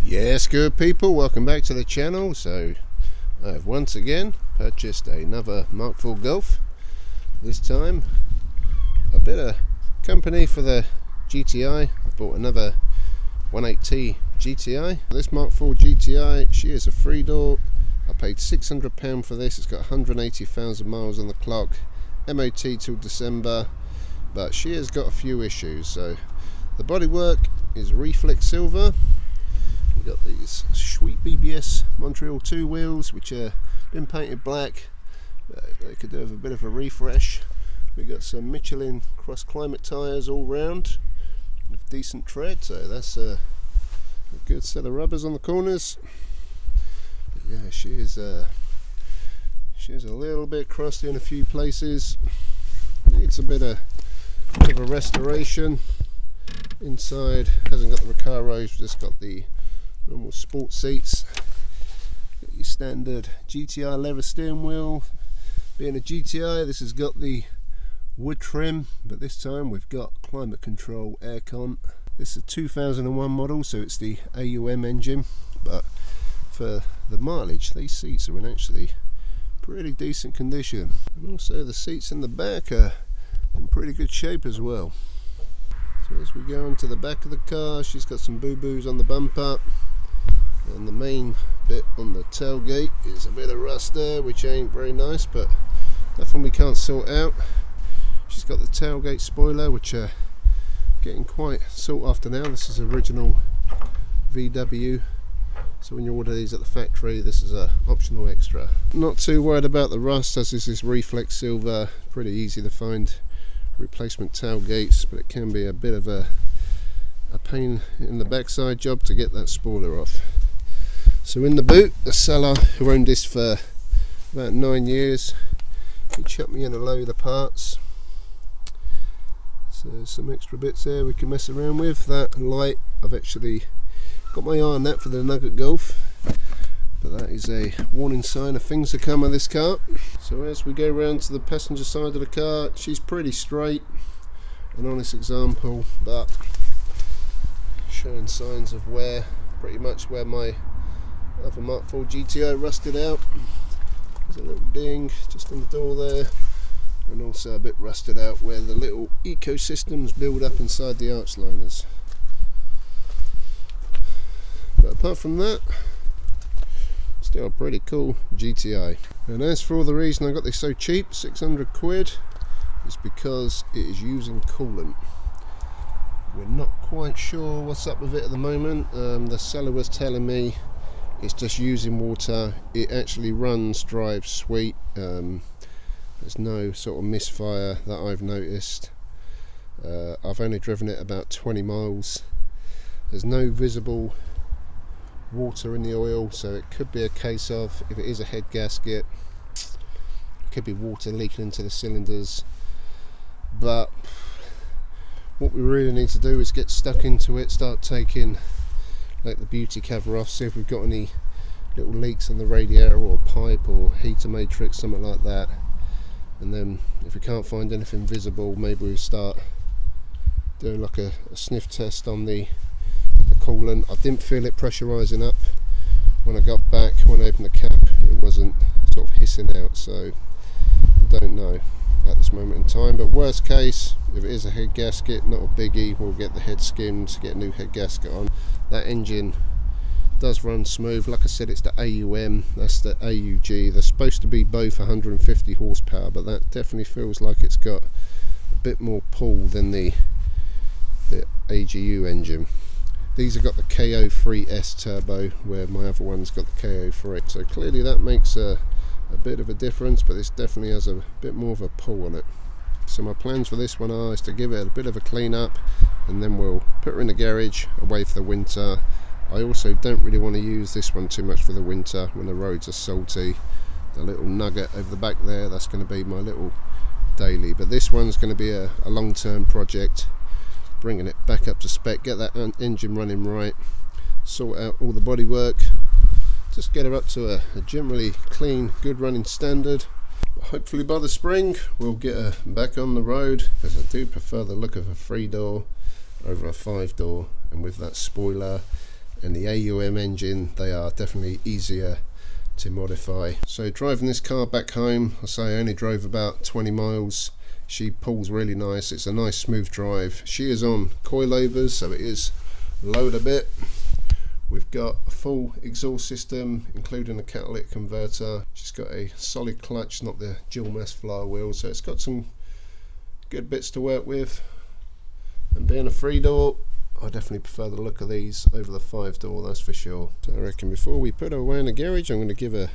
Yes, good people, welcome back to the channel. So I've once again purchased another Mk4 Golf. This time a bit of company for the GTI. I bought another 1.8T GTI. This Mk4 GTI, she is a 3-door. I paid £600 for this. It's got 180,000 miles on the clock, MOT till December, but she has got a few issues. So the bodywork is reflex silver. We've got these sweet BBS Montreal 2 wheels, which are been painted black. They could do with a bit of a refresh. We've got some Michelin cross climate tyres all round with decent tread, so that's a good set of rubbers on the corners. But yeah, she is a little bit crusty in a few places. Needs a bit of a restoration. Inside hasn't got the Recaros, just got the normal sport seats. Got your standard GTI leather steering wheel. Being a GTI, this has got the wood trim, but this time we've got climate control aircon. This is a 2001 model, so it's the AUM engine, but for the mileage these seats are in actually pretty decent condition. And also the seats in the back are in pretty good shape as well. So as we go onto the back of the car, she's got some boo-boos on the bumper, and the main bit on the tailgate is a bit of rust there, which ain't very nice, but nothing we can't sort out. She's got the tailgate spoiler, which are getting quite sought after now. This is original VW, so when you order these at the factory, this is a optional extra. Not too worried about the rust, as this is reflex silver. Pretty easy to find replacement tailgates, but it can be a bit of a pain in the backside job to get that spoiler off. So in the boot, the seller who owned this for about 9 years, he chucked me in a load of parts. So some extra bits there we can mess around with. That light, I've actually got my eye on that for the Nugget Golf, but that is a warning sign of things to come on this car. So as we go around to the passenger side of the car, she's pretty straight, an honest example, but showing signs of wear, pretty much where my other Mk4 GTI rusted out. There's a little ding just on the door there, and also a bit rusted out where the little ecosystems build up inside the arch liners. But apart from that, still a pretty cool GTI. And as for the reason I got this so cheap, 600 quid, is because it is using coolant. We're not quite sure what's up with it at the moment. The seller was telling me it's just using water. It actually runs, drives sweet. There's no sort of misfire that I've noticed. I've only driven it about 20 miles. There's no visible water in the oil, so it could be a case of, if it is a head gasket, it could be water leaking into the cylinders. But what we really need to do is get stuck into it, start taking like the beauty cover off, see if we've got any little leaks in the radiator or pipe or heater matrix, something like that. And then if we can't find anything visible, maybe we'll start doing like a sniff test on the coolant. I didn't feel it pressurising up when I got back. When I opened the cap, it wasn't sort of hissing out, so I don't know at this moment in time. But worst case, if it is a head gasket, not a biggie, we'll get the head skimmed, get a new head gasket on. That engine does run smooth. Like I said, it's the AUM, that's the AUG. They're supposed to be both 150 horsepower, but that definitely feels like it's got a bit more pull than the AGU engine. These have got the KO3S turbo, where my other one's got the KO3. So clearly that makes a bit of a difference, but this definitely has a bit more of a pull on it. So my plans for this one are to give it a bit of a clean up, and then we'll put her in the garage away for the winter. I also don't really want to use this one too much for the winter when the roads are salty. The little nugget over the back there, that's going to be my little daily, but this one's going to be a long-term project, bringing it back up to spec, get that engine running right, sort out all the bodywork, just get her up to a generally clean, good running standard. Hopefully by the spring we'll get her back on the road, because I do prefer the look of a 3-door over a 5-door, and with that spoiler and the AUM engine, they are definitely easier to modify. So driving this car back home, I say I only drove about 20 miles. She pulls really nice. It's a nice smooth drive. She is on coilovers, so it is lowered a bit. We've got a full exhaust system, including a catalytic converter. She's got a solid clutch, not the dual mass flywheel, so it's got some good bits to work with. And being a 3-door, I definitely prefer the look of these over the 5-door, that's for sure. So I reckon before we put her away in the garage, I'm going to give her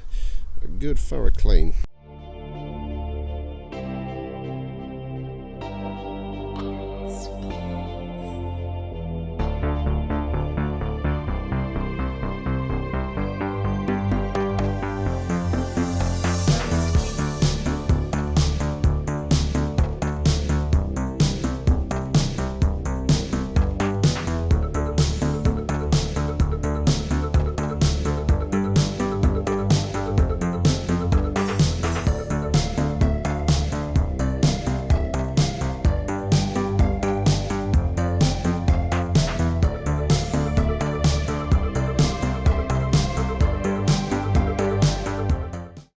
a good thorough clean.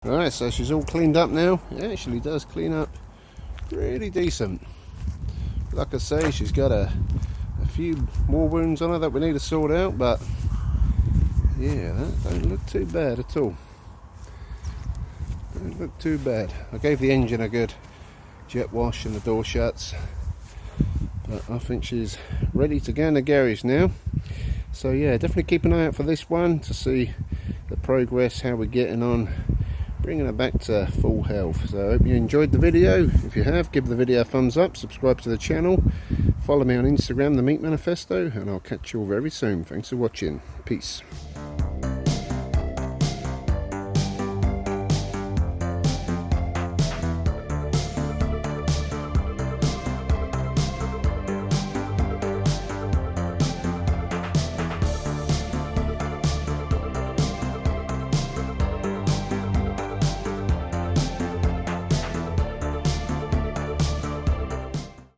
Alright, so she's all cleaned up now. It actually does clean up pretty decent. Like I say, she's got a few more wounds on her that we need to sort out, but yeah, that don't look too bad at all. Don't look too bad. I gave the engine a good jet wash and the door shuts, but I think she's ready to go in the garage now. So yeah, definitely keep an eye out for this one to see the progress, how we're getting on, bringing her back to full health. So I hope you enjoyed the video. If you have, give the video a thumbs up, subscribe to the channel, follow me on Instagram, the Meat Manifesto, and I'll catch you all very soon. Thanks for watching. Peace.